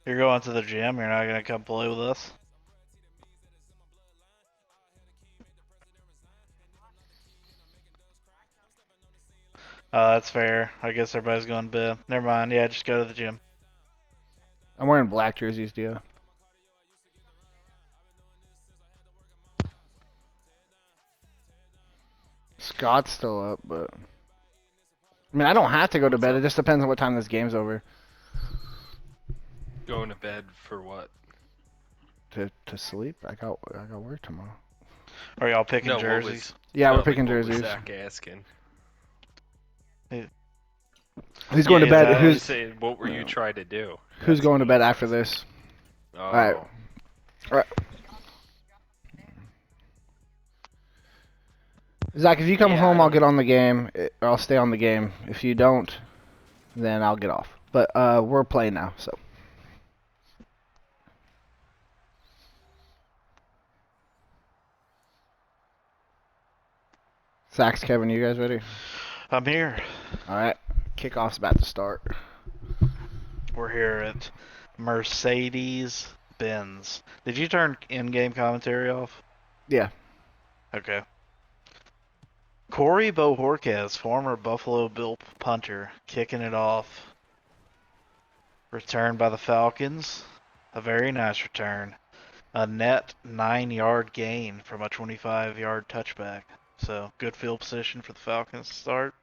You're going to the gym. You're not gonna come play with us. That's fair. I guess everybody's going to bed. Never mind. Yeah, just go to the gym. I'm wearing black jerseys, Dio. Scott's still up, but I mean, I don't have to go to What's bed. It up? just depends on what time this game's over. Going to bed for what? To sleep. I got work tomorrow. Are y'all picking No, what was jerseys? Yeah, we're like picking what was jerseys. Zach asking? Who's going Yeah, to Is bed? no, that I'm Who's saying what were you trying to do? who's That's going to what bed I'm after asking. this? All right. Oh, All right. Zach, if you come yeah, I home, I'll don't. get on the game. Or I'll stay on the game. If you don't, then I'll get off. But we're playing now, so. Zach's, Kevin, you guys ready? I'm here. All right. Kickoff's about to start. We're here at Mercedes-Benz. Did you turn in-game commentary off? Yeah. Okay. Corey Bojorquez, former Buffalo Bill punter, kicking it off. Returned by the Falcons. A very nice return. A net 9-yard gain from a 25-yard touchback. So good field position for the Falcons to start.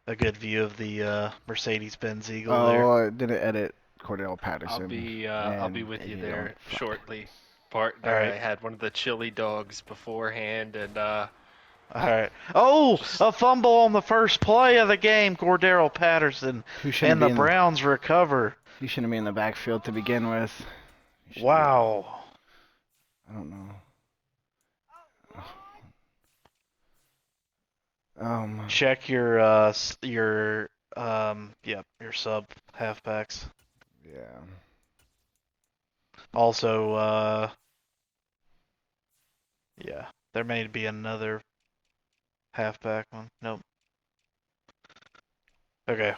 A good view of the Mercedes-Benz Eagle Oh, there. I didn't edit Cordell Patterson. I'll be And with you you don't. there Fuck. shortly, All partner. right. I had one of the chili dogs beforehand, and All right. Oh, just a fumble on the first play of the game. Cordero Patterson Who shouldn't and be the in? Browns recover. He shouldn't be in the backfield to begin with. He should be. Wow. I don't know. Um. Check your sub halfbacks. Yeah. Also, yeah, there may be another halfback one. Nope. Okay.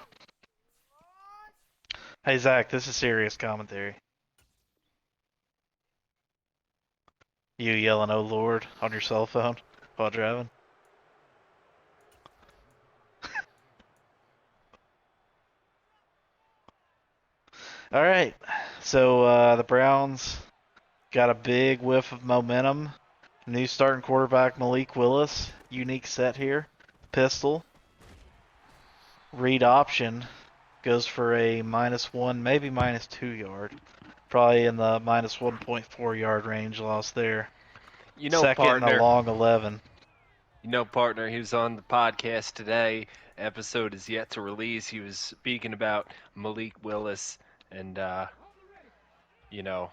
Hey Zach, this is serious commentary. You yelling "Oh Lord" on your cell phone while driving? All right. So the Browns got a big whiff of momentum. New starting quarterback Malik Willis. Unique set here. Pistol. Read option goes for a -1, maybe -2 yard. Probably in the -1.4 yard range loss there. you know, Second and a partner. long 11. You know, partner. He was on the podcast today. Episode is yet to release. He was speaking about Malik Willis, and you know,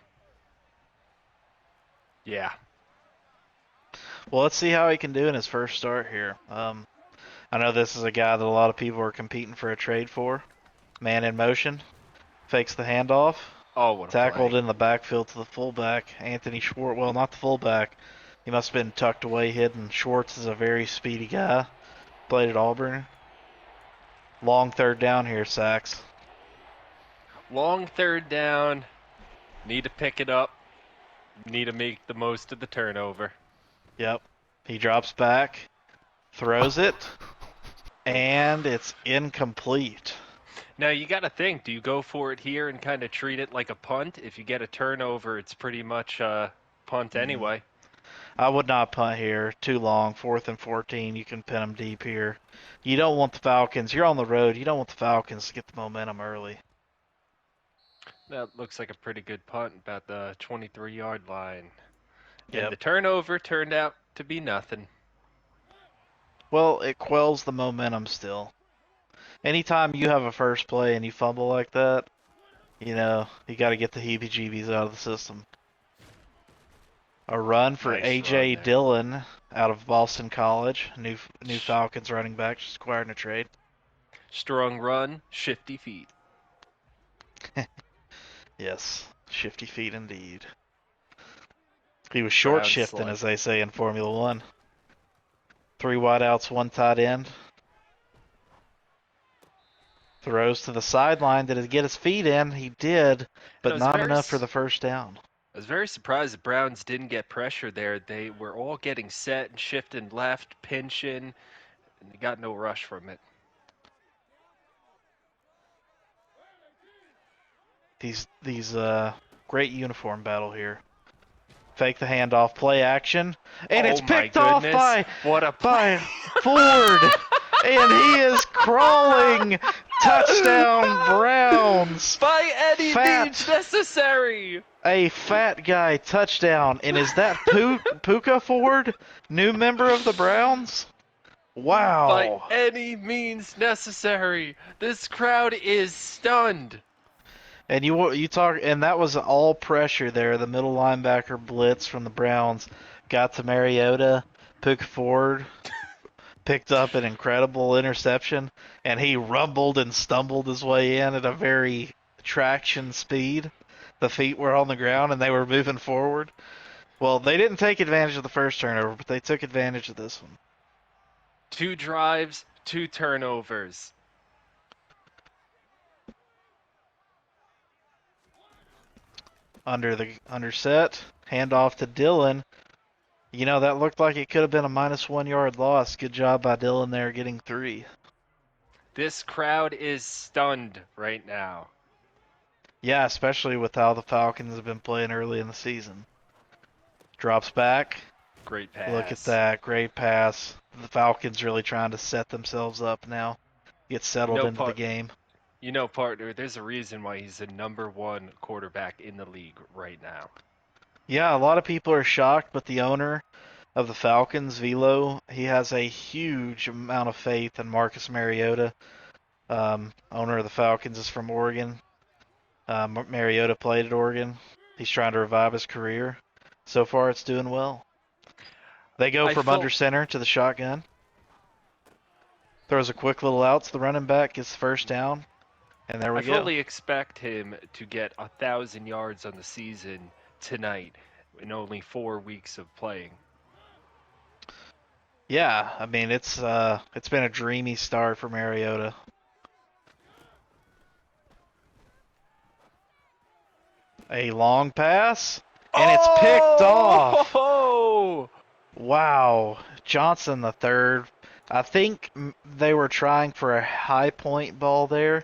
yeah. Well, let's see how he can do in his first start here. I know this is a guy that a lot of people are competing for a trade for. Man in motion, fakes the handoff, Oh, what a tackled play! in the backfield to the fullback, Anthony Schwartz. Well, not the fullback. He must have been tucked away, hidden. Schwartz is a very speedy guy. Played at Auburn. Long third down here, Sachs. Long third down. Need to pick it up. Need to make the most of the turnover. Yep. He drops back, throws it, and it's incomplete. Now you got to think, do you go for it here and kind of treat it like a punt? If you get a turnover, it's pretty much a punt Mm-mm. anyway. I would not punt here. Too long. 4th and 14. You can pin them deep here. You don't want the Falcons. You're on the road. You don't want the Falcons to get the momentum early. That looks like a pretty good punt, about the 23-yard line. And Yep. the turnover turned out to be nothing. Well, it quells the momentum still. Anytime you have a first play and you fumble like that, you got to get the heebie-jeebies out of the system. A run for Nice run A.J. there. Dillon out of Boston College. New Falcons running back just acquired in a trade. Strong run, shifty feet. Yes, shifty feet indeed. He was short Browns shifting, as like they say in Formula One. 3 wideouts, 1 tight end. Throws to the sideline. Did he get his feet in? He did, And but not enough for the first down. I was very surprised the Browns didn't get pressure there. They were all getting set and shifting left, pinching, and they got no rush from it. These great uniform battle here. Fake the handoff, play action, and it's Oh my picked off goodness. What a play. by Ford, and he is crawling. Touchdown Browns. By any Fat. means necessary. A fat guy touchdown, and is that Puka Ford, new member of the Browns? By Wow. any means necessary. This crowd is stunned. And you talk, and that was all pressure there. The middle linebacker blitz from the Browns got to Mariota. Puka Ford picked up an incredible interception, and he rumbled and stumbled his way in at a very traction speed. The feet were on the ground, and they were moving forward. Well, they didn't take advantage of the first turnover, but they took advantage of this one. 2 drives, 2 turnovers. Under set, handoff to Dylan. You know, that looked like it could have been a -1 yard loss. Good job by Dylan there getting 3. This crowd is stunned right now. Yeah, especially with how the Falcons have been playing early in the season. Drops back. Great pass. Look at that. Great pass. The Falcons really trying to set themselves up now. Get settled into the game. You know, partner, there's a reason why he's the #1 quarterback in the league right now. Yeah, a lot of people are shocked, but the owner of the Falcons, Velo, he has a huge amount of faith in Marcus Mariota. Owner of the Falcons is from Oregon. Mariota played at Oregon. He's trying to revive his career. So far, it's doing well. They go from under center to the shotgun. Throws a quick little out to the running back, gets the first down, and there we go. I fully expect him to get 1,000 yards on the season tonight in only 4 weeks of playing. Yeah, I mean it's been a dreamy start for Mariota. A long pass, and it's picked off. Oh! Wow, Johnson the third. I think they were trying for a high point ball there,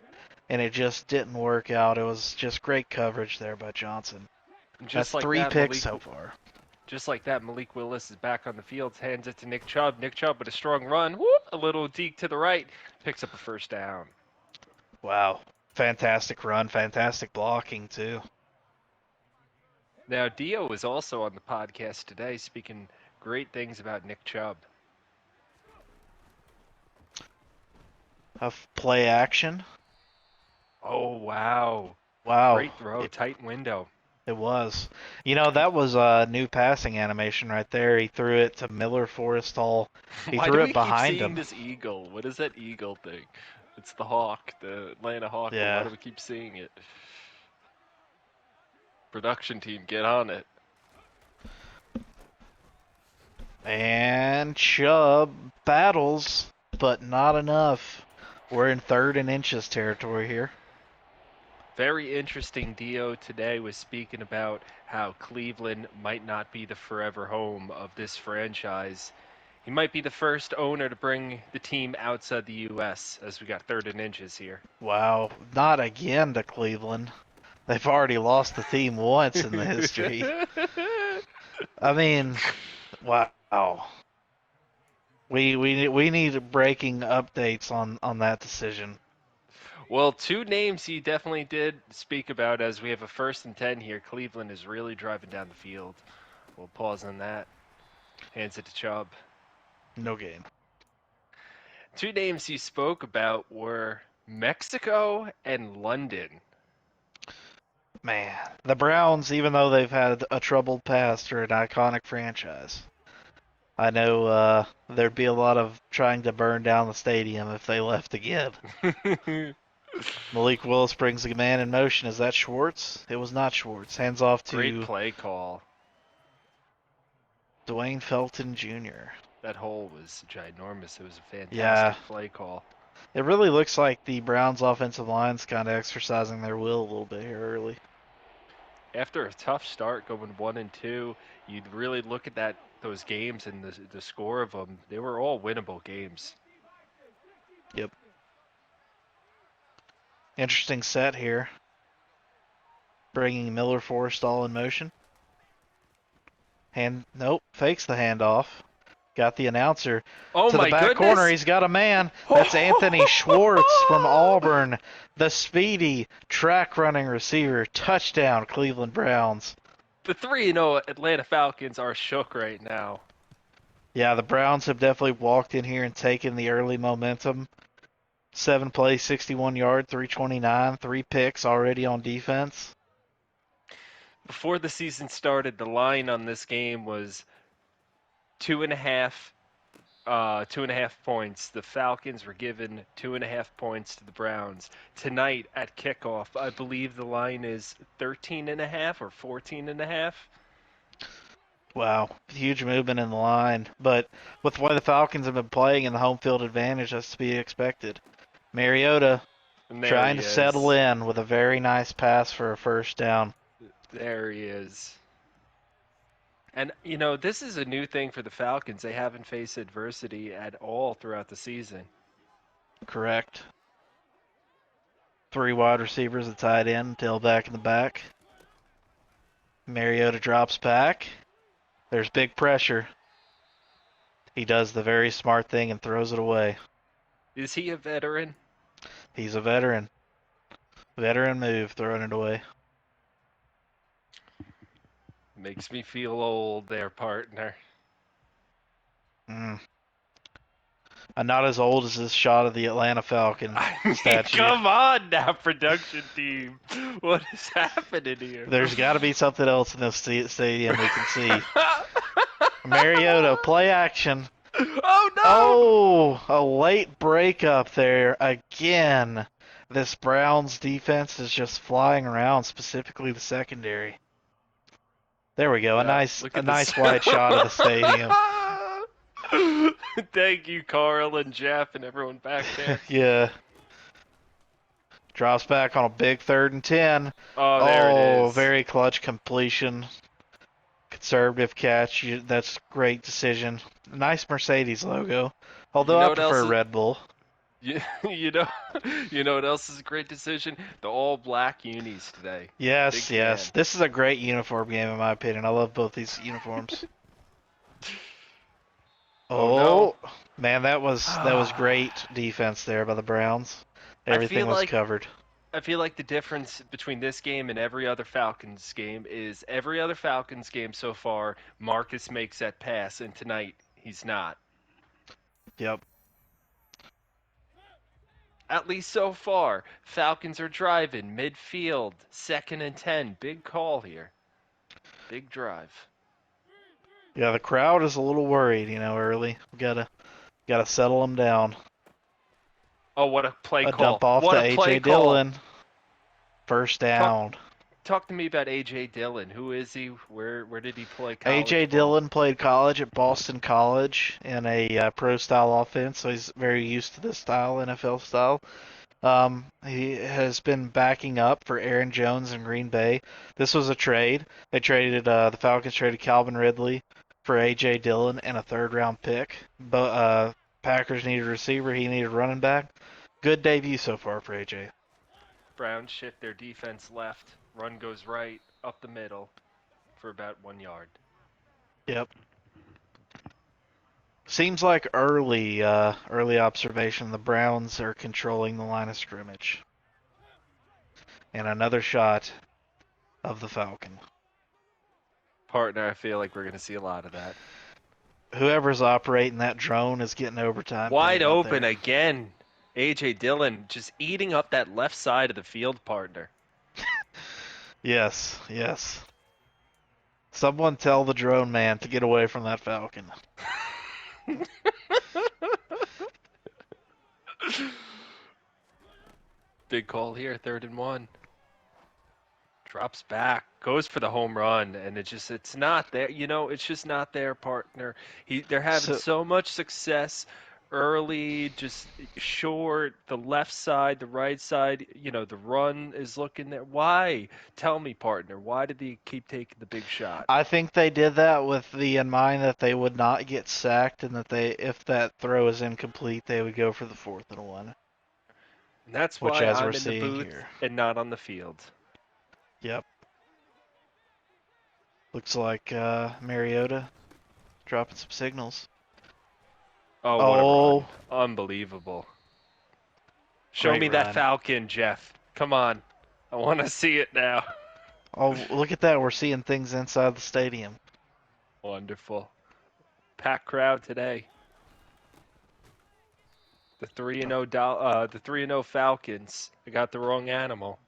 and it just didn't work out. It was just great coverage there by Johnson. That's like 3 picks so far. Just like that, Malik Willis is back on the field, hands it to Nick Chubb. Nick Chubb with a strong run, whoop, a little deke to the right, picks up a first down. Wow, fantastic run, fantastic blocking too. Now, Dio was also on the podcast today speaking great things about Nick Chubb. Of play action. Oh, wow. Wow. Great throw, tight window. It was. You know, that was a new passing animation right there. He threw it to Miller Forrestal. He threw it behind him. Why do we keep seeing this eagle? What is that eagle thing? It's the hawk, the Atlanta Hawk. Yeah. Why do we keep seeing it? Production team, get on it. And Chubb battles, but not enough. We're in 3rd and inches territory here. Very interesting. Dio today was speaking about how Cleveland might not be the forever home of this franchise. He might be the first owner to bring the team outside the U.S. as we got 3rd and inches here. Wow, not again to Cleveland. They've already lost the team once in the history. I mean, wow. We need breaking updates on that decision. Well, 2 names he definitely did speak about as we have a 1st and 10 here. Cleveland is really driving down the field. We'll pause on that. Hands it to Chubb. No game. 2 names he spoke about were Mexico and London. Man, the Browns, even though they've had a troubled past, are an iconic franchise. I know there'd be a lot of trying to burn down the stadium if they left again. Malik Willis brings the man in motion. Is that Schwartz? It was not Schwartz. Hands off to Great play call. Dwayne Felton Jr. That hole was ginormous. It was a fantastic play call. It really looks like the Browns' offensive line's kind of exercising their will a little bit here early. After a tough start going 1-2, you'd really look at those games and the score of them. They were all winnable games. Yep. Interesting set here. Bringing Miller Forrestall in motion. Nope, fakes the handoff. Got the announcer Oh to the my back corner. goodness! He's got a man. That's Anthony Schwartz from Auburn, the speedy track running receiver. Touchdown, Cleveland Browns. The 3-0 Atlanta Falcons are shook right now. Yeah, the Browns have definitely walked in here and taken the early momentum. 7 plays, 61 yards, 329, 3 picks already on defense. Before the season started, the line on this game was 2.5 2.5 points. The Falcons were given 2.5 points to the Browns. Tonight at kickoff, I believe the line is 13.5 or 14.5. Wow, huge movement in the line. But with the way the Falcons have been playing and the home field advantage, that's to be expected. Mariota And there trying he to settle is. in with a very nice pass for a first down. There he is. And, this is a new thing for the Falcons. They haven't faced adversity at all throughout the season. Correct. 3 wide receivers, a tight end, tailback in the back. Mariota drops back. There's big pressure. He does the very smart thing and throws it away. Is he a veteran? He's a veteran. Veteran move, throwing it away. Makes me feel old there, partner. Mm. I'm not as old as this shot of the Atlanta Falcon I mean, statue. come on now, production team. What is happening here? There's got to be something else in this stadium we can see. Mariota, play action. Oh no! Oh, a late breakup there again. This Browns defense is just flying around, specifically the secondary. There we go. Yeah, A look at this. nice wide shot of the stadium. Thank you, Carl and Jeff and everyone back there. Yeah. Drops back on a big 3rd and 10. Oh, there it Oh, is. very clutch completion. Conservative catch. That's great decision. Nice Mercedes logo. You Although know I what else prefer is? Red Bull. You, you know, you know what else is a great decision? The all black unis today. Yes, Big yes. fan. This is a great uniform game in my opinion. I love both these uniforms. Oh no. Oh, man, that was great defense there by the Browns. I Everything feel was like covered. I feel like the difference between this game and every other Falcons game is every other Falcons game so far, Marcus makes that pass, and tonight he's not. Yep. At least so far. Falcons are driving midfield, 2nd and 10. Big call here. Big drive. Yeah, the crowd is a little worried, early. We gotta settle them down. Oh, what a play A call. dump off What to a play AJ call. Dillon. First Talk down. talk to me about AJ Dillon. Who is he? Where did he play AJ college ball? Dillon played college at Boston College in a pro style offense, so he's very used to this style, NFL style. He has been backing up for Aaron Jones in Green Bay. This was a trade. The Falcons traded Calvin Ridley for AJ Dillon and a 3rd round pick. But Packers needed a receiver. He needed a running back. Good debut so far for AJ. Browns shift their defense left. Run goes right, up the middle for about 1 yard. Yep. Seems like early observation. The Browns are controlling the line of scrimmage. And another shot of the Falcon. Partner, I feel like we're going to see a lot of that. Whoever's operating that drone is getting overtime Wide paid out open there. again. AJ Dillon just eating up that left side of the field, partner. Yes, yes. Someone tell the drone man to get away from that Falcon. Big call here, 3rd and 1. Drops back, goes for the home run, and it's not there. It's just not there, partner. They're having So so much success early, just short, the left side, the right side, the run is looking there. Why? Tell me, partner, why did they keep taking the big shot? I think they did that with the in mind that they would not get sacked, and that if that throw is incomplete, they would go for the 4th and 1, And that's which why as we're I'm in the seeing booth here. and not on the field. Yep. Looks like Mariota dropping some signals. Oh, what a run. Oh, Unbelievable. Show great me that run. Falcon, Jeff. Come on. I want to see it now. Oh, look at that. We're seeing things inside the stadium. Wonderful. Packed crowd today. The 3-0 the 3-0 Falcons. I got the wrong animal.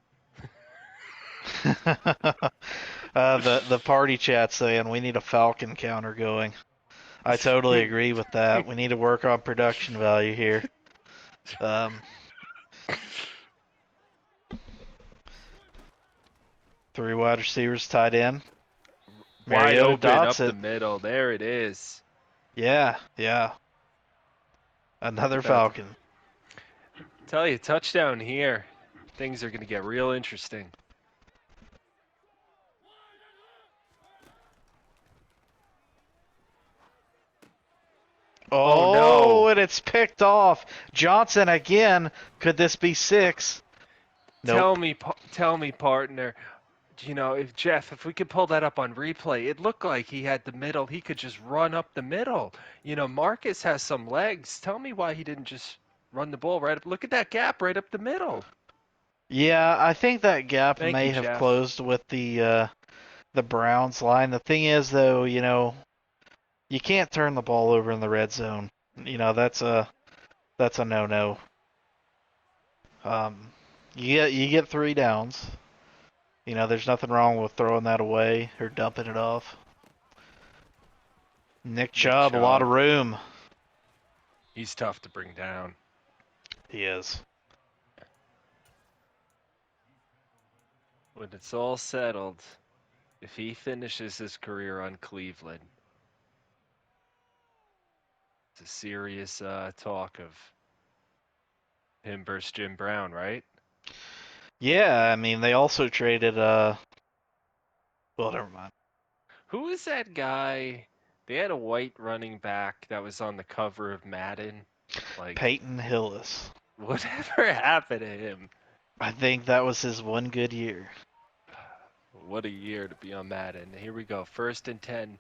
The party chat saying we need a Falcon counter going. I totally agree with that. We need to work on production value here. Um, 3 wide receivers tied in. Wide Mariota open dots up the it. middle. There it is. Yeah, yeah. Look Another at that. Falcon. Tell you, touchdown here. Things are going to get real interesting. Oh Oh, no. and it's picked off. Johnson again. Could this be 6? Tell Nope. me, partner. If we could pull that up on replay, it looked like he had the middle. He could just run up the middle. Marcus has some legs. Tell me why he didn't just run the ball right up. Look at that gap right up the middle. Yeah, I think that gap Thank you, may have Jeff. closed with the Browns line. The thing is, though, you can't turn the ball over in the red zone. That's a no-no. Um, you get 3 downs. There's nothing wrong with throwing that away or dumping it off. Nick Nick Chubb, a lot of Chubb. room. He's tough to bring down. He is. When it's all settled, if he finishes his career on Cleveland, it's a serious talk of him versus Jim Brown, right? Yeah, I mean they also traded well, never mind. Who is that guy? They had a white running back that was on the cover of Madden. Like, Peyton Hillis. whatever happened to him? I think that was his one good year. What a year to be on Madden. Here we go. 1st and 10.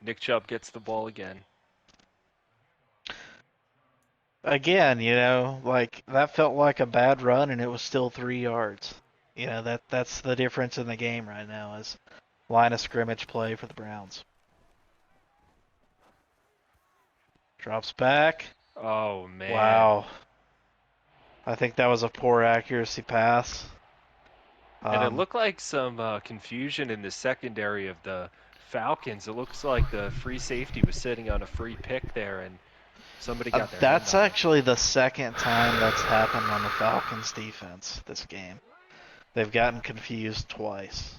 Nick Chubb gets the ball again. Again, like that felt like a bad run and it was still 3 yards. That's the difference in the game right now is line of scrimmage play for the Browns. Drops back. Oh, man. Wow. I think that was a poor accuracy pass. And it looked like some confusion in the secondary of the Falcons. It looks like the free safety was sitting on a free pick there, and somebody got their hand That's on him. actually the second time that's happened on the Falcons defense this game. They've gotten confused twice.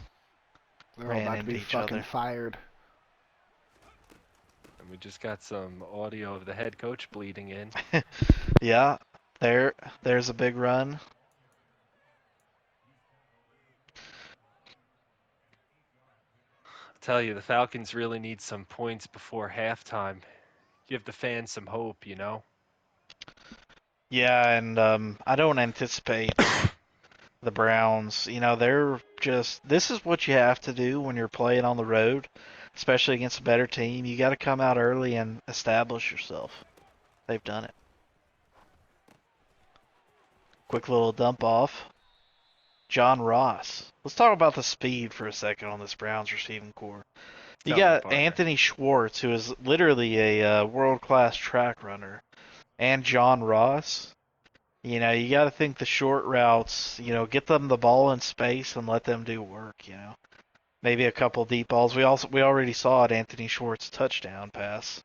They're all Ran about to into be each fucking other. fired. And we just got some audio of the head coach bleeding in. Yeah, there's a big run. I'll tell you, the Falcons really need some points before halftime. Give the fans some hope, Yeah, and I don't anticipate the Browns. They're just this is what you have to do when you're playing on the road, especially against a better team. You got to come out early and establish yourself. They've done it. Quick little dump off. John Ross. Let's talk about the speed for a second on this Browns receiving core. You Tell me, got partner. Anthony Schwartz, who is literally a world-class track runner, and John Ross. You got to think the short routes. Get them the ball in space and let them do work. Maybe a couple deep balls. We already saw it. Anthony Schwartz touchdown pass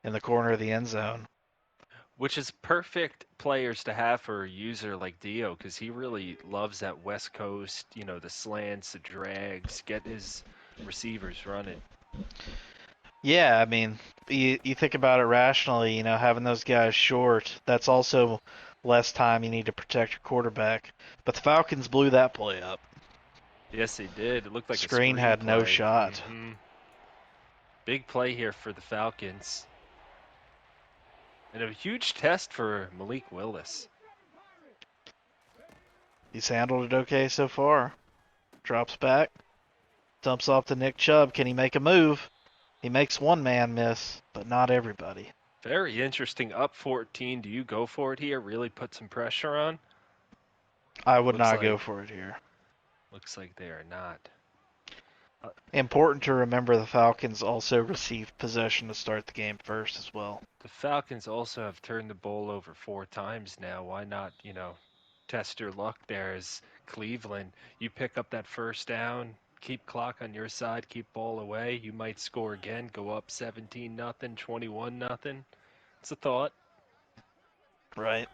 in the corner of the end zone. Which is perfect players to have for a user like Dio, because he really loves that West Coast, the slants, the drags, get his receivers running. Yeah, I mean, you think about it rationally, having those guys short, that's also less time you need to protect your quarterback. But the Falcons blew that play up. Yes, they did. It looked like a Screen had no screenplay. shot. Big play here for the Falcons. And a huge test for Malik Willis. He's handled it okay so far. Drops back, dumps off to Nick Chubb. Can he make a move? He makes one man miss, but not everybody. Very interesting. Up 14. Do you go for it here? Really put some pressure on? I would Looks not go like for it here. they are not. Important to remember the Falcons also received possession to start the game first as well. The Falcons also have turned the ball over 4 times now. Why not, test your luck there as Cleveland? You pick up that first down, keep clock on your side, keep ball away. You might score again, go up 17-0, 21-0. It's a thought. Right.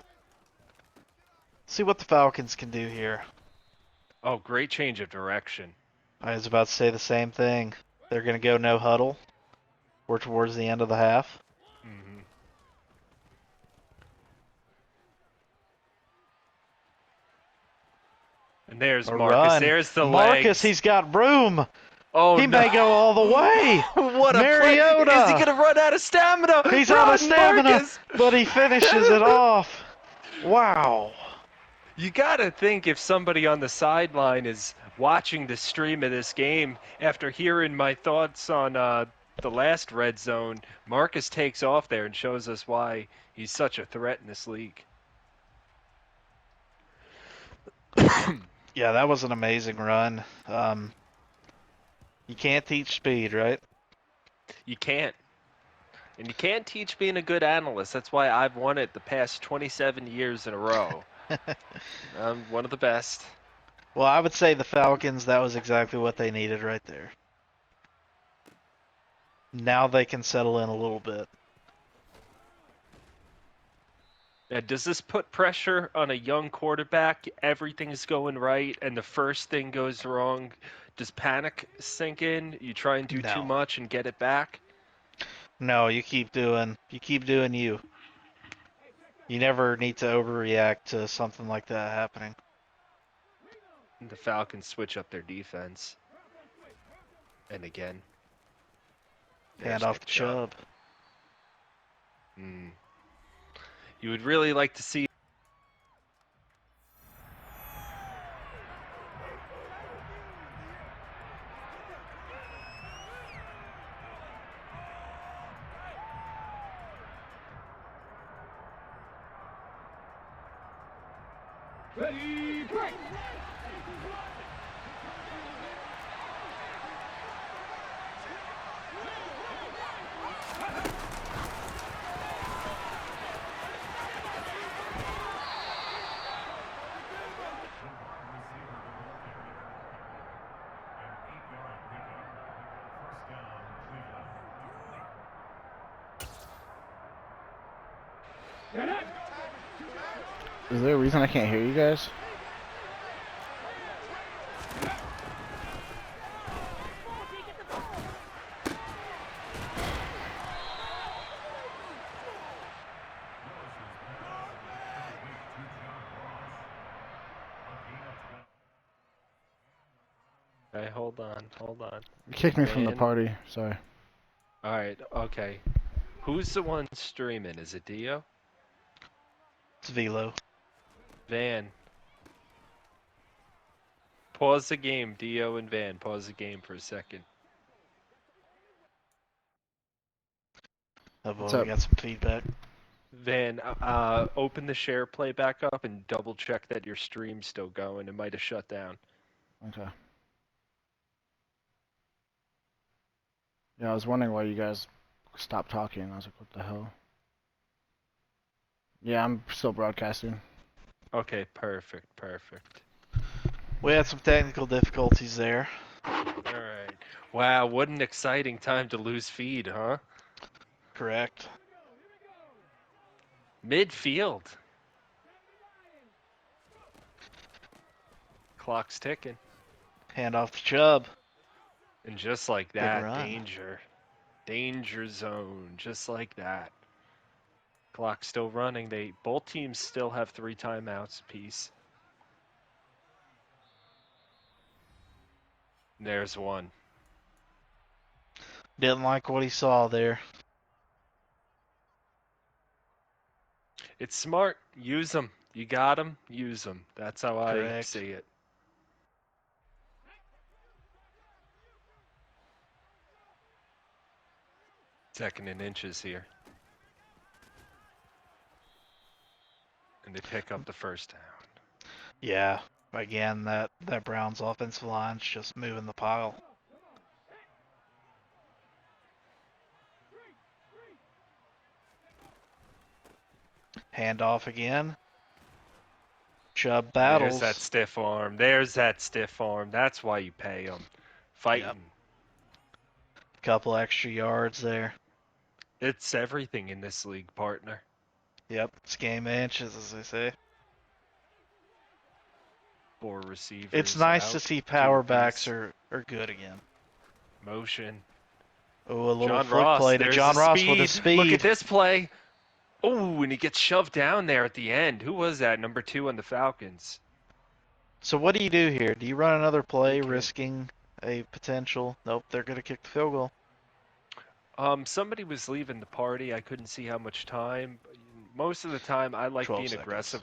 See what the Falcons can do here. Oh, great change of direction. I was about to say the same thing. They're going to go no huddle. We're towards the end of the half. hmm And there's A Marcus. run. There's the Marcus, legs. he's got room. Oh He no! may go all the way. What a play! Is he Mariota. gonna run out of stamina? He's out of Run, stamina, Marcus! but he finishes it off. Wow. You gotta think if somebody on the sideline is watching the stream of this game after hearing my thoughts on the last red zone, Marcus takes off there and shows us why he's such a threat in this league. Yeah, that was an amazing run. You can't teach speed, right? You can't. And you can't teach being a good analyst. That's why I've won it the past 27 years in a row. I'm one of the best. Well, I would say the Falcons, that was exactly what they needed right there. Now they can settle in a little bit. Now, does this put pressure on a young quarterback? Everything's going right, and the first thing goes wrong. Does panic sink in? You try and do too No. much and get it back? No, you keep doing you. You never need to overreact to something like that happening. And the Falcons switch up their defense. And again. Hand There's off Nick to Chubb. You would really like to see. Ready, break! Is there a reason I can't hear you guys? Hey, hold on. You kicked me from the Man. party. Sorry. All right, okay. Who's the one streaming? Is it Dio? It's Velo. Van. Pause the game, Dio and Van. Pause the game for a second. Oh boy, What's we up? got some feedback. Van, open the share play back up and double check that your stream's still going. It might have shut down. Okay. Yeah, I was wondering why you guys stopped talking. I was like, what the hell? Yeah, I'm still broadcasting. Okay, perfect. We had some technical difficulties there. Alright. Wow, what an exciting time to lose feed, huh? Correct. Midfield. Clock's ticking. Hand off to Chubb. And just like Good that, run. danger. Danger zone, just like that. Clock still running. Both teams still have 3 timeouts apiece. There's one. Didn't like what he saw there. It's smart. Use them. You got them. Use them. That's how I Correct. see it. Second and inches here. And they pick up the first down. Yeah. Again, that Browns offensive line's just moving the pile. Handoff again. Chubb battles. There's that stiff arm. There's that stiff arm. That's why you pay them. Fighting. Yep. Couple extra yards there. It's everything in this league, partner. Yep. It's game of inches, as they say. 4 receivers. It's nice out, to see 2 power apiece. backs are good again. Motion. Oh, a little John flick Ross. play to There's John the Ross speed. with his speed. Look at this play. Oh, and he gets shoved down there at the end. Who was that? Number 2 on the Falcons. So what do you do here? Do you run another play, Okay. risking a potential? Nope, they're going to kick the field goal. Somebody was leaving the party. I couldn't see how much time. Most of the time, I like 12 being seconds. aggressive.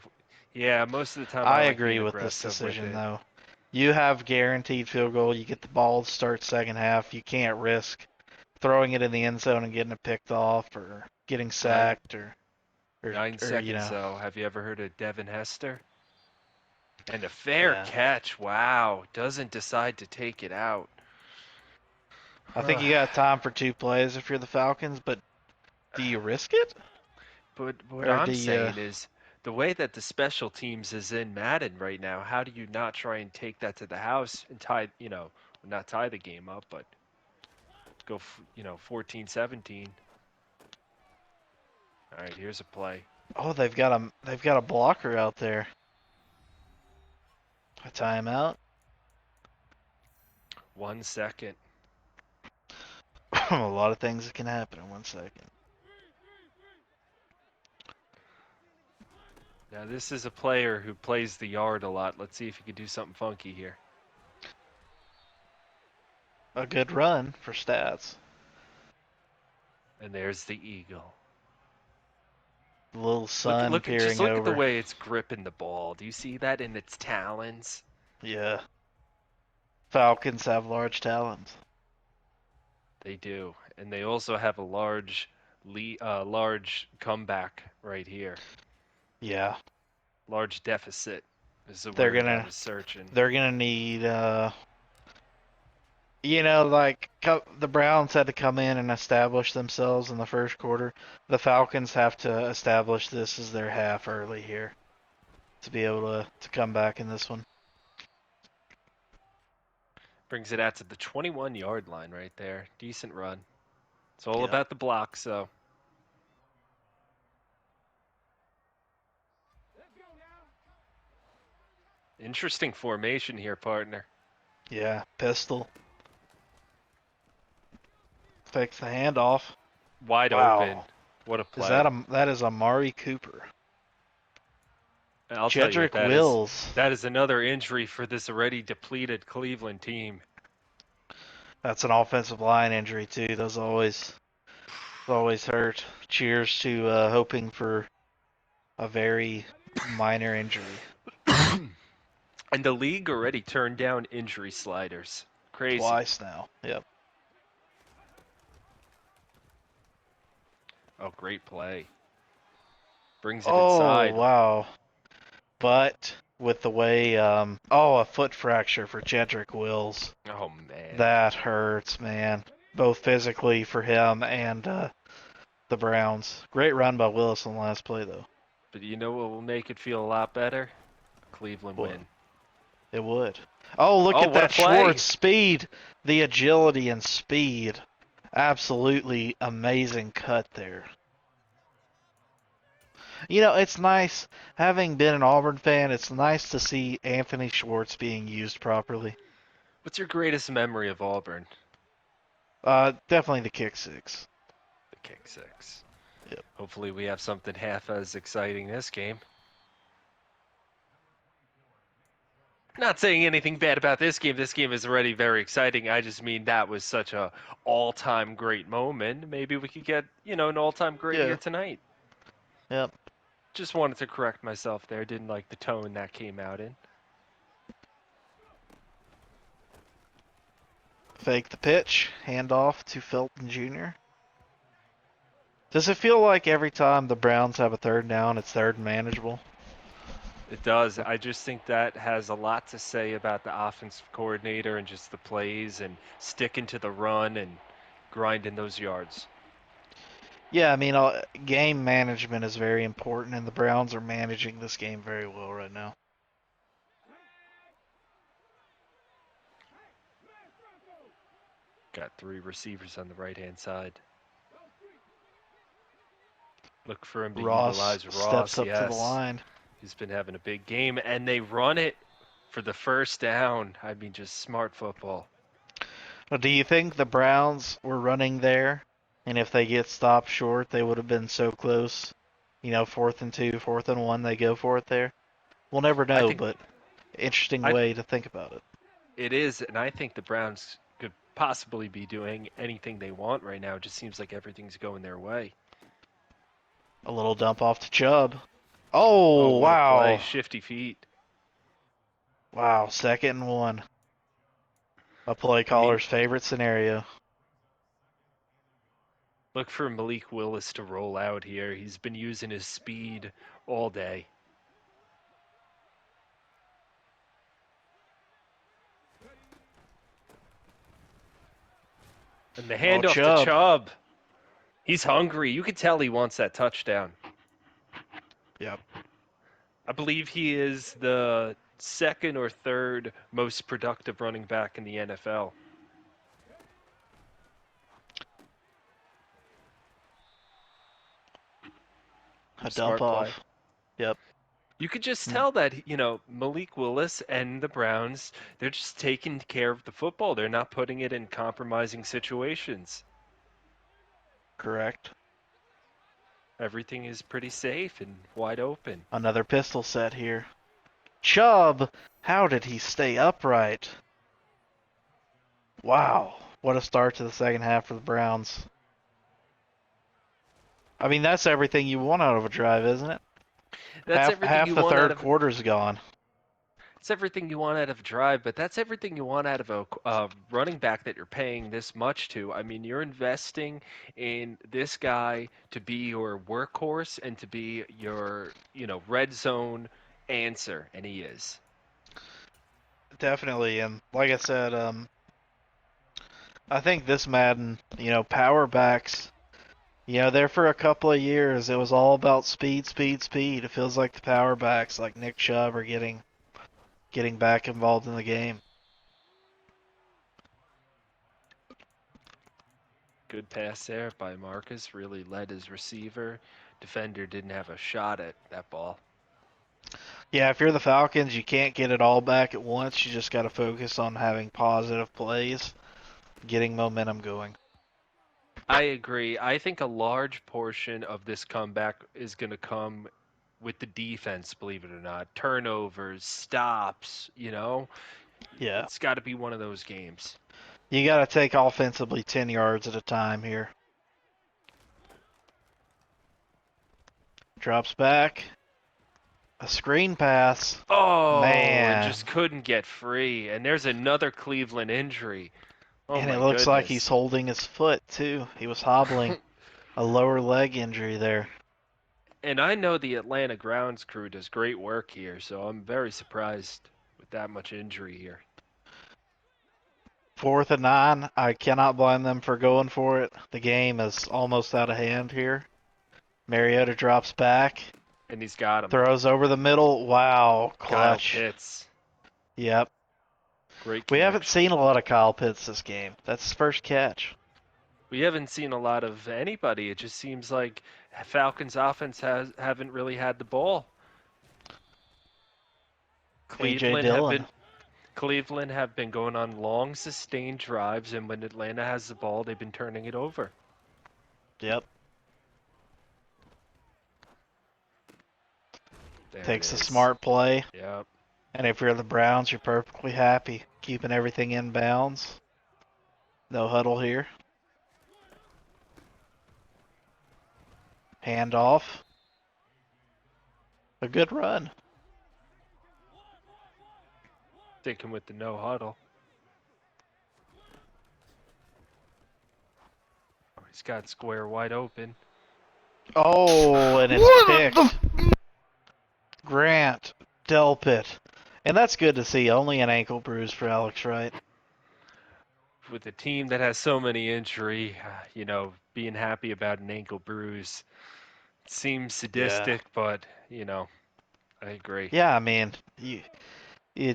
Yeah, most of the time I like agree being with this aggressive with decision, it. though. You have guaranteed field goal. You get the ball to start second half. You can't risk throwing it in the end zone and getting it picked off or getting sacked or 9 seconds, you know. though. Have you ever heard of Devin Hester? And a fair Yeah. catch. Wow. Doesn't decide to take it out. I think you got time for 2 plays if you're the Falcons, but do you risk it? But what Or do I'm you, saying is, the way that the special teams is in Madden right now, how do you not try and take that to the house and tie, not tie the game up, but go, 14-17. All right, here's a play. oh, they've got a blocker out there. A timeout. 1 second. A lot of things that can happen in 1 second. Now, this is a player who plays the yard a lot. Let's see if he can do something funky here. A good run for stats. And there's the eagle. The little sun Look peering at over. the way it's gripping the ball. Do you see that in its talons? Yeah. Falcons have large talons. They do, and they also have a large comeback right here. Yeah. Large deficit is the They're word I gonna was searching. they're gonna need the Browns had to come in and establish themselves in the first quarter. The Falcons have to establish this as their half early here to be able to come back in this one. Brings it out to the 21-yard line right there. Decent run. It's all Yep. about the blocks, so. Interesting formation here, partner. Yeah, pistol. Fakes the handoff. Wide Wow. open. What a play. That is Amari Cooper. I'll tell you what Jedrick that Wills. is. That is another injury for this already depleted Cleveland team. That's an offensive line injury too. Those always hurt. Cheers to hoping for a very minor injury. And the league already turned down injury sliders. Crazy. Twice now. Yep. Oh, great play. Brings it Oh, inside. wow. But with the way, a foot fracture for Jedrick Wills. Oh, man. That hurts, man. Both physically for him and the Browns. Great run by Willis on the last play, though. But you know what will make it feel a lot better? Cleveland What? win. It would. Oh, look Oh, at what a that play. Schwartz speed. The agility and speed. Absolutely amazing cut there. You know, it's nice, having been an Auburn fan, it's nice to see Anthony Schwartz being used properly. What's your greatest memory of Auburn? Definitely the kick six. The kick six. Yep. Hopefully we have something half as exciting this game. Not saying anything bad about this game. This game is already very exciting. I just mean that was such a all-time great moment. Maybe we could get, an all-time great Yeah. here tonight. Yep. Just wanted to correct myself there. Didn't like the tone that came out in. Fake the pitch. Handoff to Felton Jr. Does it feel like every time the Browns have a third down, it's third and manageable? It does. I just think that has a lot to say about the offensive coordinator and just the plays and sticking to the run and grinding those yards. Yeah, I mean, game management is very important, and the Browns are managing this game very well right now. Got 3 receivers on the right-hand side. Look for him to Ross utilize steps Ross, up to the yes. line. He's been having a big game, and they run it for the first down. I mean, just smart football. Do you think the Browns were running there, and if they get stopped short, they would have been so close? 4th and 2, 4th and 1, they go for it there? We'll never I know, think but interesting I way to think about it. it is, and I think the Browns could possibly be doing anything they want right now. It just seems like everything's going their way. A little dump off to Chubb. Oh, Oh, what a play. wow. Shifty feet. Wow, 2nd and 1. A play I mean, caller's favorite scenario. look for Malik Willis to roll out here. He's been using his speed all day. And the Oh, handoff to Chubb. Chubb. He's hungry. You could tell he wants that touchdown. Yep. I believe he is the second or third most productive running back in the NFL. A dump Smart play. off. Yep. You could just tell that, Malik Willis and the Browns, they're just taking care of the football. They're not putting it in compromising situations. Correct. Everything is pretty safe and wide open. Another pistol set here. Chubb! How did he stay upright? Wow. What a start to the second half for the Browns. I mean, that's everything you want out of a drive, isn't it? That's Half everything half you the want out third of quarter's gone. It's everything you want out of a drive, but that's everything you want out of a running back that you're paying this much to. I mean, you're investing in this guy to be your workhorse and to be your, red zone answer, and he is. Definitely, and like I said, I think this Madden, power backs, there for a couple of years, it was all about speed, speed, speed. It feels like the power backs, like Nick Chubb, are getting back involved in the game. Good pass there by Marcus, really led his receiver. Defender didn't have a shot at that ball. Yeah, if you're the Falcons, you can't get it all back at once. You just got to focus on having positive plays, getting momentum going. I agree. I think a large portion of this comeback is going to come with the defense, believe it or not. Turnovers, stops, Yeah. It's got to be one of those games. You got to take offensively 10 yards at a time here. Drops back. A screen pass. Oh, and Man. just couldn't get free. And there's another Cleveland injury. Oh And it my looks like he's goodness. holding his foot, too. He was hobbling. A lower leg injury there. And I know the Atlanta grounds crew does great work here, so I'm very surprised with that much injury here. 4th and 9. I cannot blame them for going for it. The game is almost out of hand here. Mariota drops back. And he's got him. Throws over the middle. Wow. Kyle Clutch. Pitts. Yep. Great We haven't connection. seen a lot of Kyle Pitts this game. That's his first catch. We haven't seen a lot of anybody. It just seems like Falcons offense haven't really had the ball. A.J. Cleveland have Dillon. been Cleveland have been going on long, sustained drives, and when Atlanta has the ball, they've been turning it over. Yep. There Takes it a is. smart play. Yep. And if you're the Browns, you're perfectly happy. Keeping everything in bounds. No huddle here. Hand off. A good run. Sticking with the no huddle. Oh, he's got square wide open. Oh, and it's What the picked. Grant Delpit. And that's good to see. Only an ankle bruise for Alex Wright. With a team that has so many injury, being happy about an ankle bruise seems Yeah. sadistic, but, I agree. Yeah, I mean, you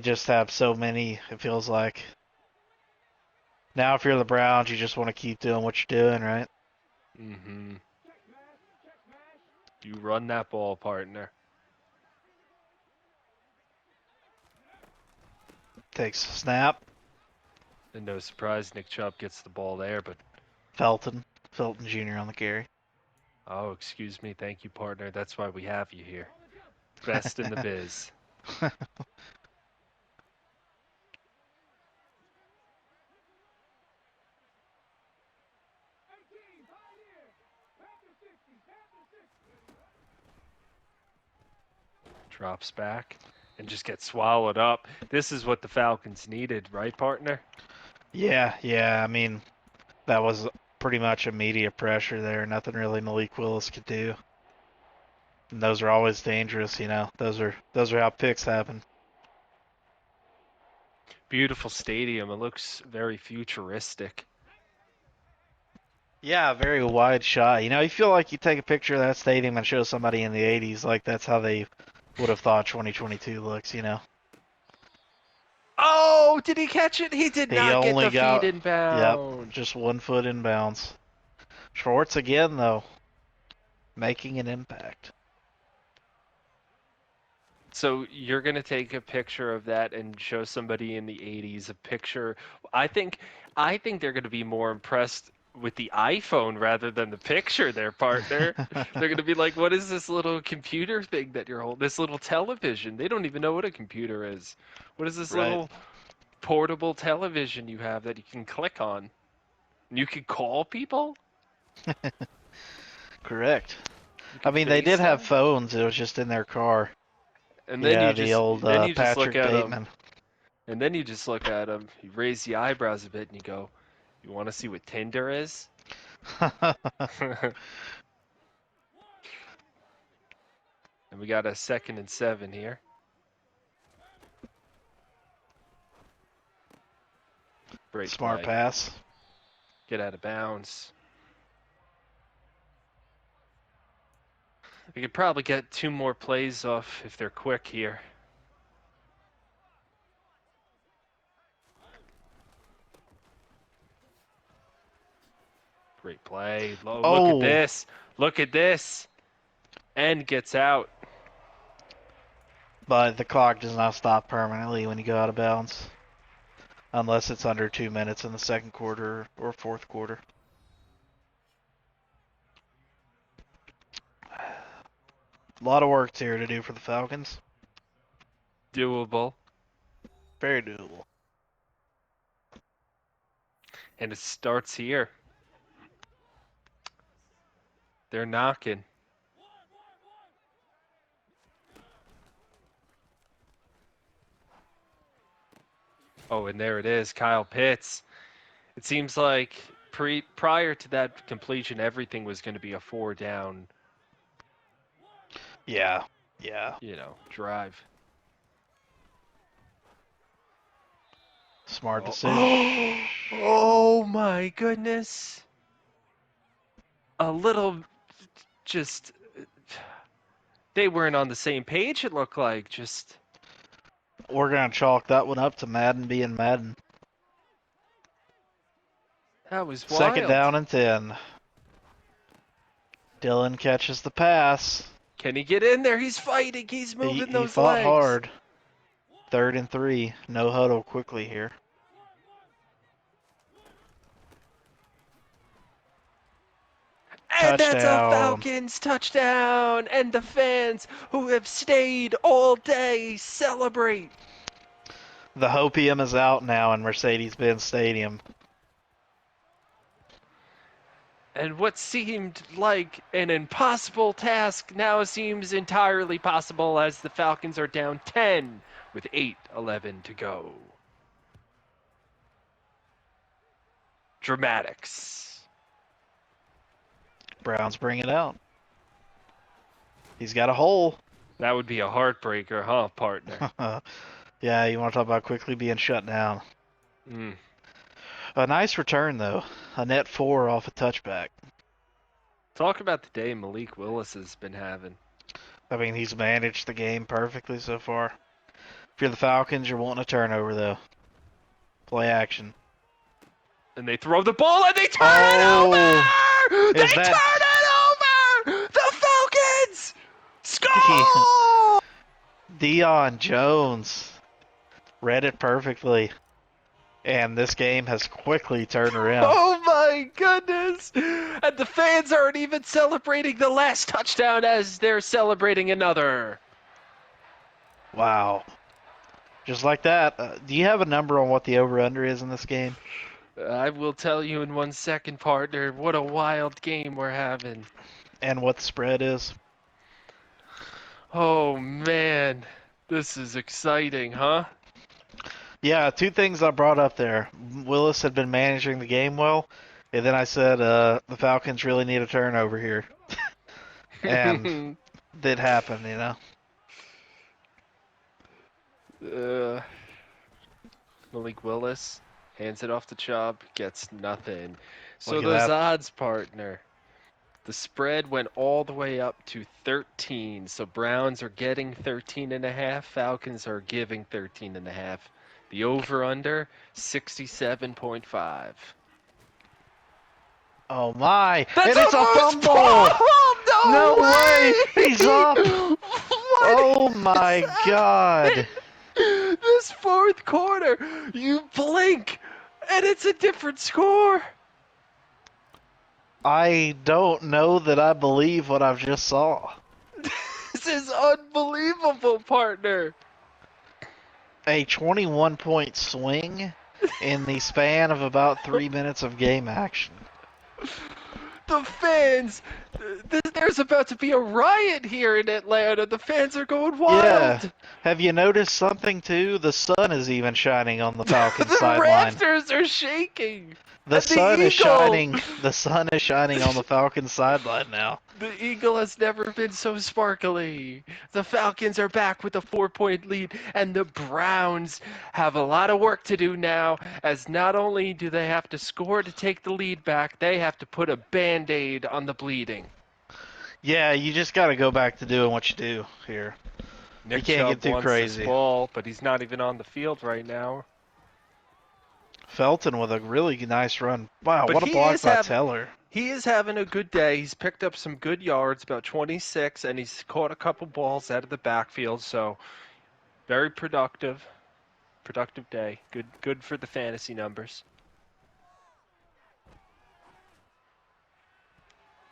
just have so many, it feels like. Now if you're the Browns, you just want to keep doing what you're doing, right? Mm-hmm. You run that ball, partner. Takes a snap. And no surprise, Nick Chubb gets the ball there, but Felton Jr. on the carry. oh, excuse me, thank you, partner. That's why we have you here. Best in the biz. Drops back and just gets swallowed up. This is what the Falcons needed, right, partner? Yeah, I mean, that was pretty much immediate pressure there. Nothing really Malik Willis could do. And those are always dangerous, you know. Those are how picks happen. Beautiful stadium. It looks very futuristic. Yeah, very wide shot. You know, you feel like you take a picture of that stadium and show somebody in the 80s, like that's how they would have thought 2022 looks, you know. Oh, did he catch it? He did He not get only the feet got, in yep, bound. just 1 foot in bounds. Schwartz again, though, making an impact. So you're going to take a picture of that and show somebody in the 80s a picture. I think they're going to be more impressed with the iPhone rather than the picture there, partner. They're going to be like, "What is this little computer thing that you're holding? This little television?" They don't even know what a computer is. What is this Right. little portable television you have that you can click on? And you can call people? Correct. You I can mean, they did have FaceTime? phones. It was just in their car. And then Yeah, you the just old then you just look Patrick at them. Bateman. And then you just look at them, you raise the eyebrows a bit, and you go, "You want to see what Tinder is?" And we got a 2nd and 7 here. Great Smart play. pass. Get out of bounds. We could probably get 2 more plays off if they're quick here. Great play. Look at Oh, this. Look at this. And gets out. but the clock does not stop permanently when you go out of bounds. Unless it's under 2 minutes in the second quarter or fourth quarter. A lot of work here to do for the Falcons. Doable. Very doable. And it starts here. They're knocking. Oh, and there it is. Kyle Pitts. It seems like prior to that completion, everything was going to be a 4 down, Yeah. drive. Smart Oh. decision. Oh my goodness. A little just they weren't on the same page, it looked like. Just We're going to chalk that one up to Madden being Madden. that was Second wild. down and 10. Dillon catches the pass. Can he get in there? He's fighting. He's moving He those fought legs. hard. 3rd and 3. No huddle quickly here. And that's a Touchdown. Falcons touchdown! And the fans who have stayed all day celebrate. The hopium is out now in Mercedes-Benz Stadium. And what seemed like an impossible task now seems entirely possible as the Falcons are down 10 with 8:11 to go. Dramatics. Browns bring it out. He's got a hole. That would be a heartbreaker, huh, partner? Yeah, you want to talk about quickly being shut down. Mm. A nice return, though. A net 4 off a touchback. Talk about the day Malik Willis has been having. I mean, he's managed the game perfectly so far. If you're the Falcons, you're wanting a turnover, though. Play action. And they throw the ball and they turn it over! They Is that- turn it over! The Falcons score! Deion Jones read it perfectly. And this game has quickly turned around. Oh my goodness! And the fans aren't even celebrating the last touchdown as they're celebrating another. Wow. Just like that. Do you have a number on what the over-under is in this game? I will tell you in 1 second, partner. What a wild game we're having. And what the spread is? Oh man, this is exciting, huh? Yeah, 2 things I brought up there. Willis had been managing the game well, and then I said the Falcons really need a turnover here. And that happened, you know? Malik Willis hands it off to Chubb, gets nothing. So Look at those that. odds, partner. The spread went all the way up to 13. So Browns are getting 13.5. Falcons are giving 13.5. The over/under 67.5. Oh my! That's and it's a almost fumble! No way! He's up! What Oh is my that? god! This fourth quarter, you blink, and it's a different score. I don't know that I believe what I've just saw. This is unbelievable, partner. A 21-point swing in the span of about 3 minutes of game action. The fans, there's about to be a riot here in Atlanta. The fans are going wild. Yeah. Have you noticed something too? The sun is even shining on the Falcons The sideline. rafters are shaking. The And sun is eagle. shining. The sun is shining on the Falcons sideline now. The eagle has never been so sparkly. The Falcons are back with a 4-point lead, and the Browns have a lot of work to do now, as not only do they have to score to take the lead back, they have to put a Band-Aid on the bleeding. Yeah, you just got to go back to doing what you do here. Nick can't Chubb get too wants crazy. this ball, but he's not even on the field right now. Felton with a really nice run. Wow, But what a he block is by having- Teller. He is having a good day. He's picked up some good yards, about 26, and he's caught a couple balls out of the backfield, so very productive. Productive day. Good for the fantasy numbers.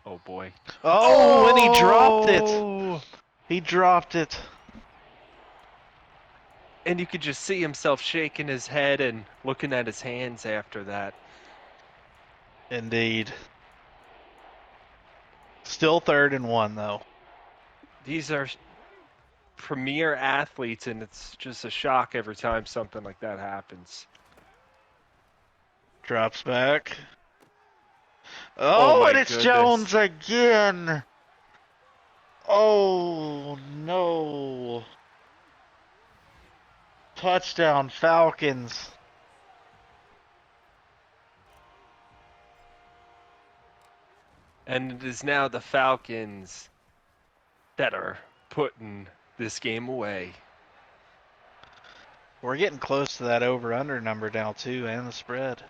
Oh boy. Oh, and he dropped it. Oh! He dropped it. And you could just see himself shaking his head and looking at his hands after that. Indeed. Still 3rd and 1, though. These are premier athletes, and it's just a shock every time something like that happens. Drops back. Oh Oh, my and it's goodness. Jones again. Oh, no. Touchdown, Falcons. And it is now the Falcons that are putting this game away. We're getting close to that over-under number now, too, and the spread.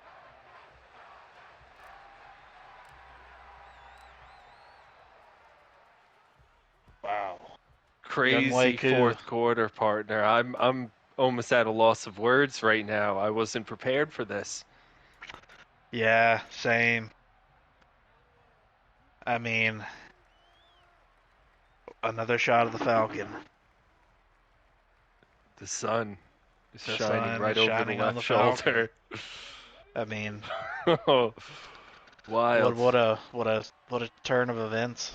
Wow. Crazy Young Waku. fourth quarter, partner. I'm almost at a loss of words right now. I wasn't prepared for this. Yeah, same. I mean, another shot of the Falcon. The sun is The shining sun right is over the shining on left the Falcon. shoulder. I mean, Wild. what a turn of events.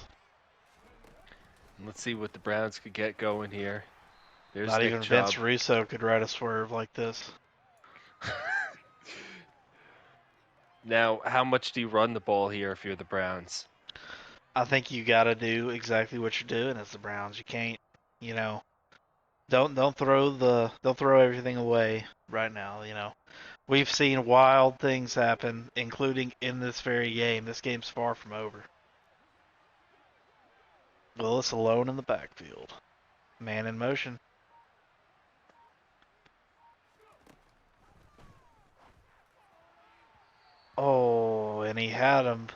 Let's see what the Browns could get going here. There's Not Nick even Chubb. Vince Russo could ride a swerve like this. Now, how much do you run the ball here if you're the Browns? I think you got to do exactly what you're doing as the Browns. You can't, you know, don't throw everything away right now. We've seen wild things happen, including in this very game. This game's far from over. Willis alone in the backfield, man in motion. Oh, and he had him.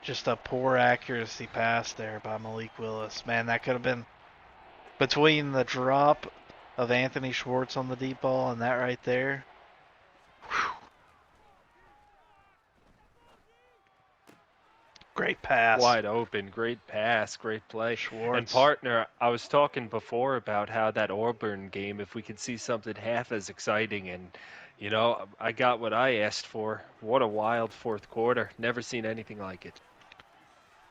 Just a poor accuracy pass there by Malik Willis. Man, that could have been between the drop of Anthony Schwartz on the deep ball and that right there. Whew. Great pass. Wide open, great pass, great play. And Schwartz. partner, I was talking before about how that Auburn game, if we could see something half as exciting, and I got what I asked for. What a wild fourth quarter. Never seen anything like it.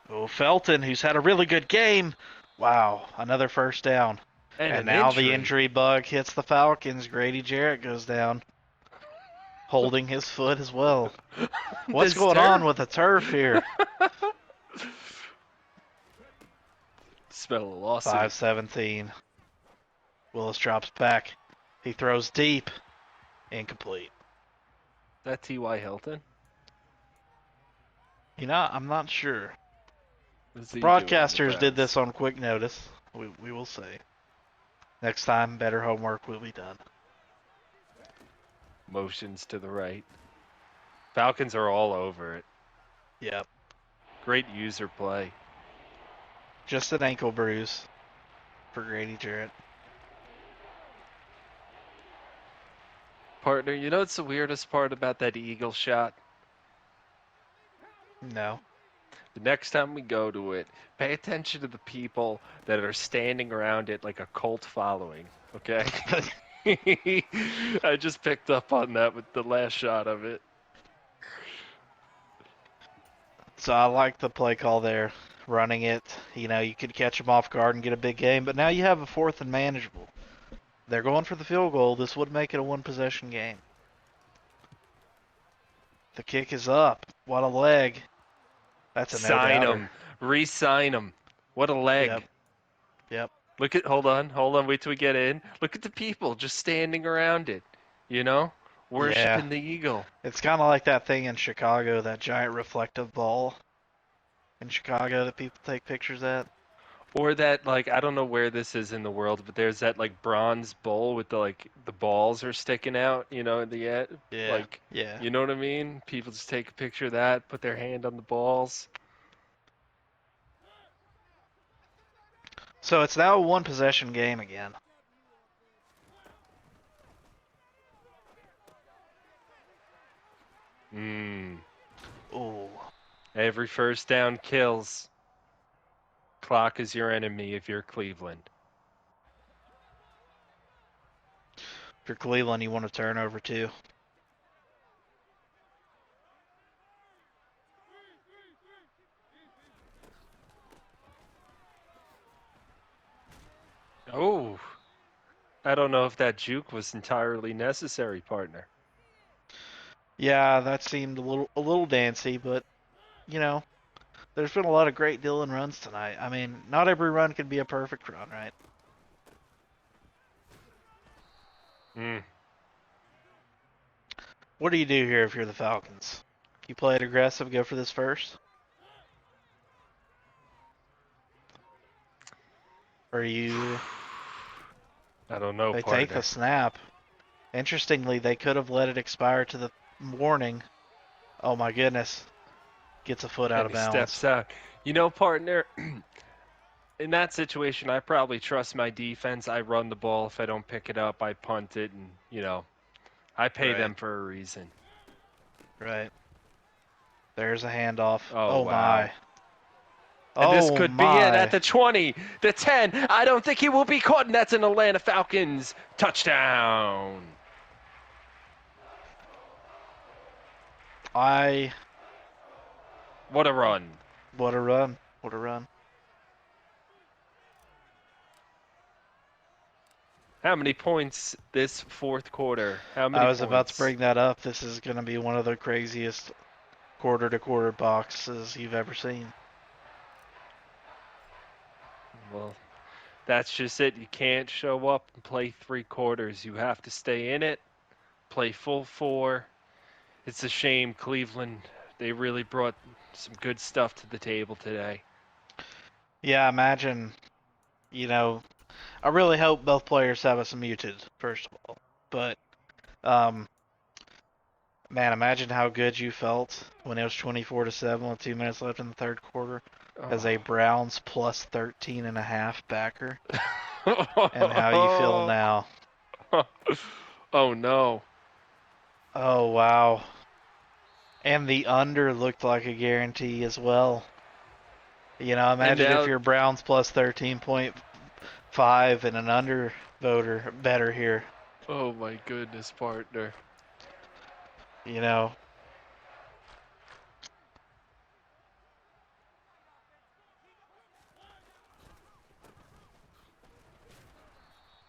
Oh, Felton, who's had a really good game. Wow, another first down. And an now injury. the injury bug hits the Falcons. Grady Jarrett goes down, holding his foot as well. What's This going turf. on with the turf here? Smell a lawsuit. 5-17. Willis drops back. He throws deep. Incomplete. That T.Y. Hilton? I'm not sure. What's The he doing with the broadcasters did Browns? this on quick notice. We will see. Next time, better homework will be done. Motions to the right. Falcons are all over it. Yep. Great user play. Just an ankle bruise for Grady Jarrett. Partner, you know what's the weirdest part about that Eagle shot? No. The next time we go to it, pay attention to the people that are standing around it like a cult following, okay? I just picked up on that with the last shot of it. So I like the play call there. Running it. You could catch them off guard and get a big game, but now you have a fourth and manageable. They're going for the field goal. This would make it a one-possession game. The kick is up. What a leg. That's a Sign no-doubter. him. Re-sign him. What a leg. Yep. Hold on, wait till we get in. Look at the people just standing around it, worshiping the Eagle. It's kind of like that thing in Chicago, that giant reflective ball in Chicago that people take pictures at. Or that, I don't know where this is in the world, but there's that, bronze bowl with the balls are sticking out, in the end. Yeah. You know what I mean? People just take a picture of that, put their hand on the balls. So it's now a one-possession game again. Ooh. Every first down kills. Clock is your enemy if you're Cleveland. If you're Cleveland, you want a turnover too. Oh, I don't know if that juke was entirely necessary, partner. Yeah, that seemed a little dancy, but there's been a lot of great Dillon runs tonight. I mean, not every run can be a perfect run, right? What do you do here if you're the Falcons? You play it aggressive, go for this first? Or you... I don't know, They partner. take the snap. Interestingly, they could have let it expire to the warning. Oh my goodness. Gets a foot out of And he bounds. steps out. Partner, in that situation, I probably trust my defense. I run the ball. If I don't pick it up, I punt it, and I pay Right. them for a reason. Right. There's a handoff. Oh Oh wow. my. And this Oh could be it at my. the 20, the 10. I don't think he will be caught, and that's an Atlanta Falcons touchdown. What a run. What a run. What a run. How many points this fourth quarter? How I many was about to points? bring that up. This is going to be one of the craziest quarter-to-quarter boxes you've ever seen. Well, that's just it. You can't show up and play 3 quarters. You have to stay in it, play full 4. It's a shame Cleveland, they really brought some good stuff to the table today. Yeah, imagine, I really hope both players have us muted, first of all. But, man, imagine how good you felt when it was 24-7 with 2 minutes left in the third quarter as a Browns plus 13.5 backer, and how you feel now. Oh no. Oh, wow. And the under looked like a guarantee as well. And Imagine if now you're Browns plus 13.5 and an under voter better here. oh my goodness, partner. You know,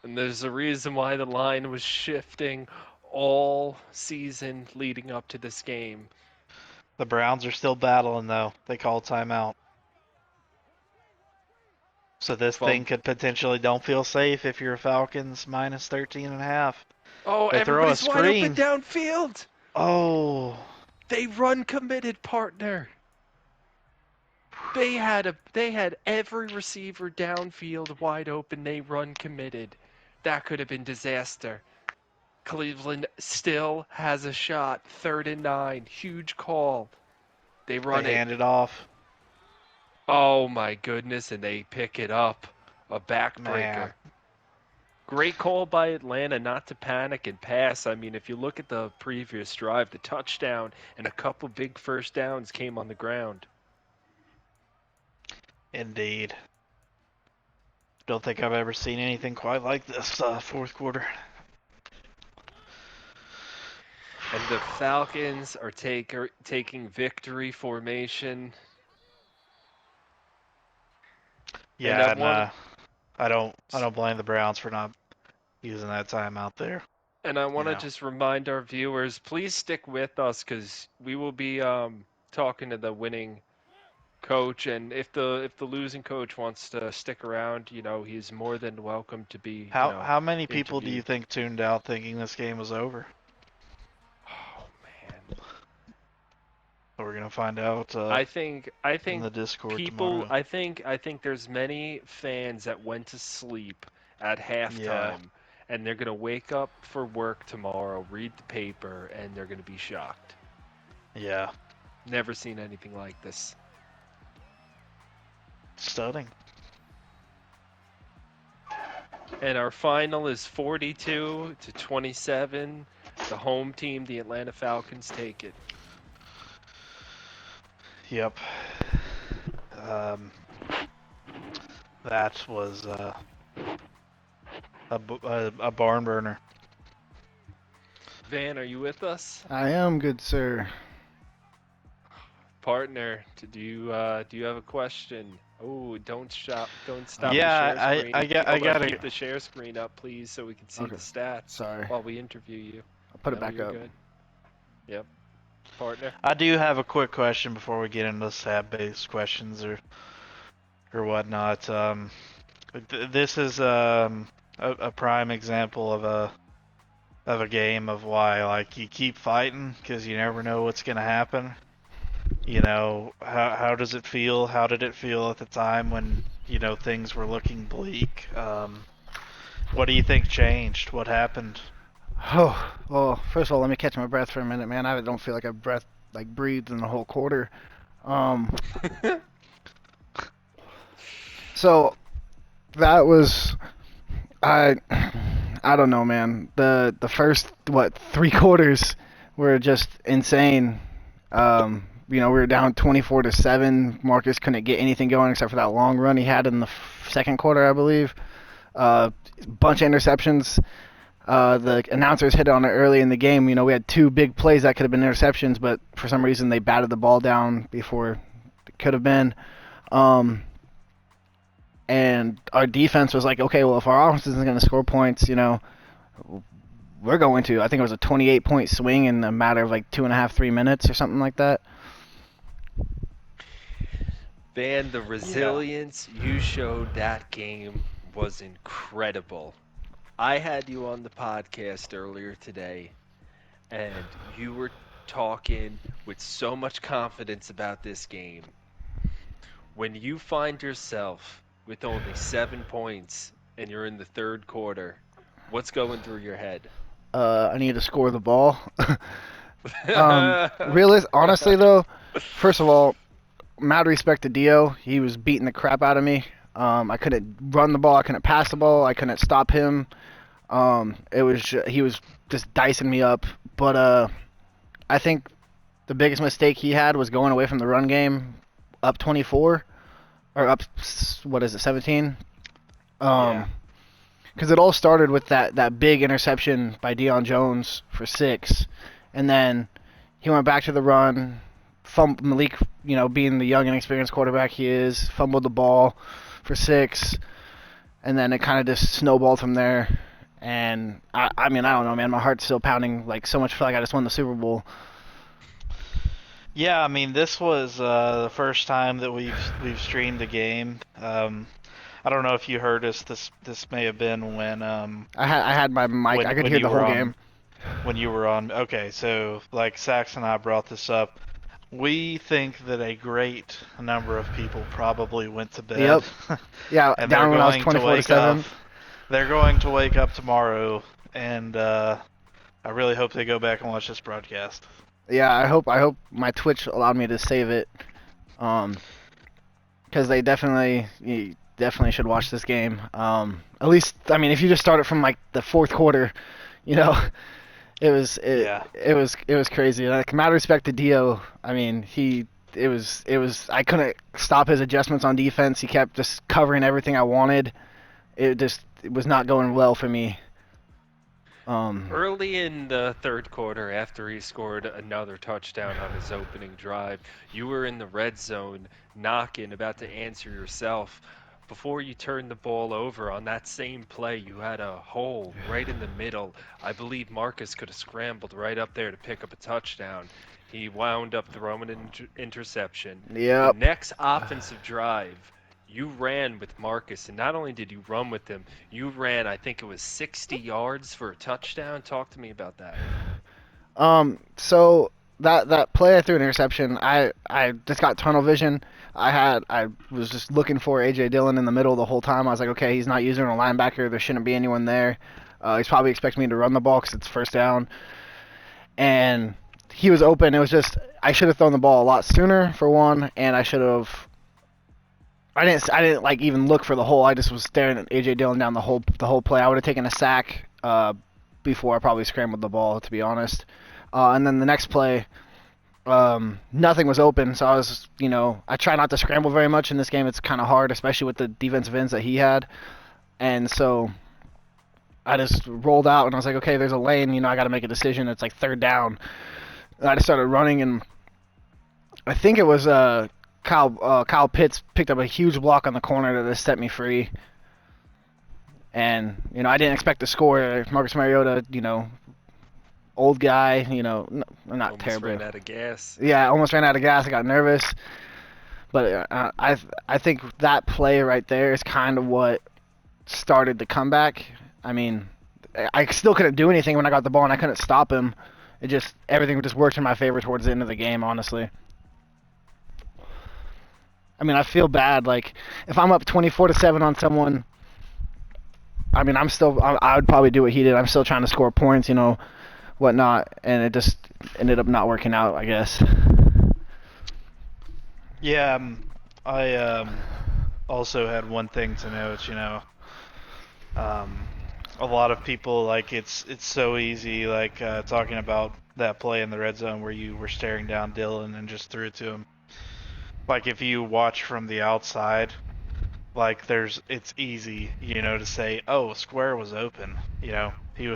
And there's a reason why the line was shifting all season leading up to this game. the Browns are still battling though. They call timeout. So this thing From could potentially don't feel safe if you're Falcons minus 13.5. oh, They throw a everybody's wide open screen. downfield. Oh, They run committed, partner. They had every receiver downfield wide open. They run committed. That could have been disaster. Cleveland still has a shot. 3rd and 9. Huge call. They they run it. hand it off. Oh my goodness, and they pick it up. A backbreaker. Man, Great call by Atlanta not to panic and pass. I mean, if you look at the previous drive, the touchdown and a couple big first downs came on the ground. indeed. Don't think I've ever seen anything quite like this fourth quarter. And the Falcons are taking victory formation. And I Yeah, and want I don't blame the Browns for not using that time out there. and I You want to know. just remind our viewers, please stick with us because we will be talking to the winning coach, and if the losing coach wants to stick around, he's more than welcome to be, How many people do you interviewed. think tuned out thinking this game was over? Oh man. So we're gonna find out I in think the Discord people tomorrow. I think there's many fans that went to sleep at Yeah, halftime and they're going to wake up for work tomorrow, read the paper, and they're going to be shocked. yeah, Never seen anything like this. stunning. And our final is 42-27. The home team, the Atlanta Falcons, take it. Yep. Um, that was a barn burner. Van, are you with us? I am, good sir. Partner, do you have a question? Oh, don't stop the Yeah, share screen. I Hold on, gotta. keep the share screen up, please, so we can see Okay. the stats Sorry. while we interview you. I'll put it No, back you're up. good. Yep, partner. I do have a quick question before we get into stat-based questions or whatnot. This is a prime example of a game of why like you keep fighting because you never know what's gonna happen. How does it feel? How did it feel at the time when things were looking bleak? What do you think changed? What happened? Oh, well, first of all, let me catch my breath for a minute, man. I don't feel like I've breathed in the whole quarter. Um, So that was I I don't know, man. The first 3 quarters were just insane. We were down 24-7. Marcus couldn't get anything going except for that long run he had in the second quarter, I believe. Bunch of interceptions. The announcers hit on it early in the game. We had 2 big plays that could have been interceptions, but for some reason they batted the ball down before it could have been. And our defense was like, okay, well, if our offense isn't going to score points, we're going to. I think it was a 28-point swing in a matter of like 2.5, 3 minutes or something like that. Man, the resilience you showed that game was incredible. I had you on the podcast earlier today, and you were talking with so much confidence about this game. When you find yourself with only 7 points and you're in the third quarter, what's going through your head? I need to score the ball. Honestly, though, first of all, mad respect to Dio. He was beating the crap out of me. I couldn't run the ball. I couldn't pass the ball. I couldn't stop him. He was just dicing me up. But I think the biggest mistake he had was going away from the run game, up 24 or up 17. Yeah. Because it all started with that big interception by Deion Jones for 6, and then he went back to the run. Malik, being the young and experienced quarterback he is, fumbled the ball for 6, and then it kind of just snowballed from there. And I mean, I don't know, man. My heart's still pounding. Like, so much feel like I just won the Super Bowl. Yeah, I mean, this was the first time that we've streamed a game. I don't know if you heard us. This may have been when I had my mic. I could when hear you the were whole on game. when you were on. Okay, so like Sax and I brought this up. We think that a great number of people probably went to bed. Yep. Yeah, And down they're when I was going to 24 to wake up. 7. They're going to wake up tomorrow, and I really hope they go back and watch this broadcast. Yeah, I hope my Twitch allowed me to save it. Because they you definitely should watch this game. At least, I mean, if you just start it from like the fourth quarter, you know, Yeah. it was crazy. Like, mad respect to Dio. I mean, I couldn't stop his adjustments on defense. He kept just covering everything I wanted. It was not going well for me. Early in the third quarter, after he scored another touchdown on his opening drive, you were in the red zone, knocking, about to answer yourself. Before you turned the ball over on that same play, you had a hole right in the middle. I believe Marcus could have scrambled right up there to pick up a touchdown. He wound up throwing an interception. The Yep. next offensive drive, you ran with Marcus, and not only did you run with him, you ran, I think it was 60 yards for a touchdown. Talk to me about that. So that play I threw an interception. I just got tunnel vision. I was just looking for AJ Dillon in the middle the whole time. I was like, okay, he's not using a linebacker. There shouldn't be anyone there. He's probably expecting me to run the ball because it's first down. And he was open. It was just I should have thrown the ball a lot sooner for one, and I should have. I didn't like even look for the hole. I just was staring at AJ Dillon down the whole play. I would have taken a sack before I probably scrambled the ball, to be honest. And then the next play, nothing was open, so I try not to scramble very much in this game. It's kind of hard, especially with the defensive ends that he had. And so I just rolled out, and I was like, okay, there's a lane. I got to make a decision. It's like third down. And I just started running, and I think it was Kyle Pitts picked up a huge block on the corner that just set me free. And I didn't expect to score. Marcus Mariota, old guy, not Almost terrible. ran out of gas. Yeah, I almost ran out of gas. I got nervous. But I think that play right there is kind of what started the comeback. I mean, I still couldn't do anything when I got the ball, and I couldn't stop him. Everything just worked in my favor towards the end of the game, honestly. I mean, I feel bad. Like, if I'm up 24-7 on someone, I mean, I would probably do what he did. I'm still trying to score points, whatnot, and it just ended up not working out, I guess. Yeah, also had one thing to note. A lot of people it's so easy talking about that play in the red zone where you were staring down Dylan and just threw it to him. Like if you watch from the outside, it's easy, to say, oh, square was open. He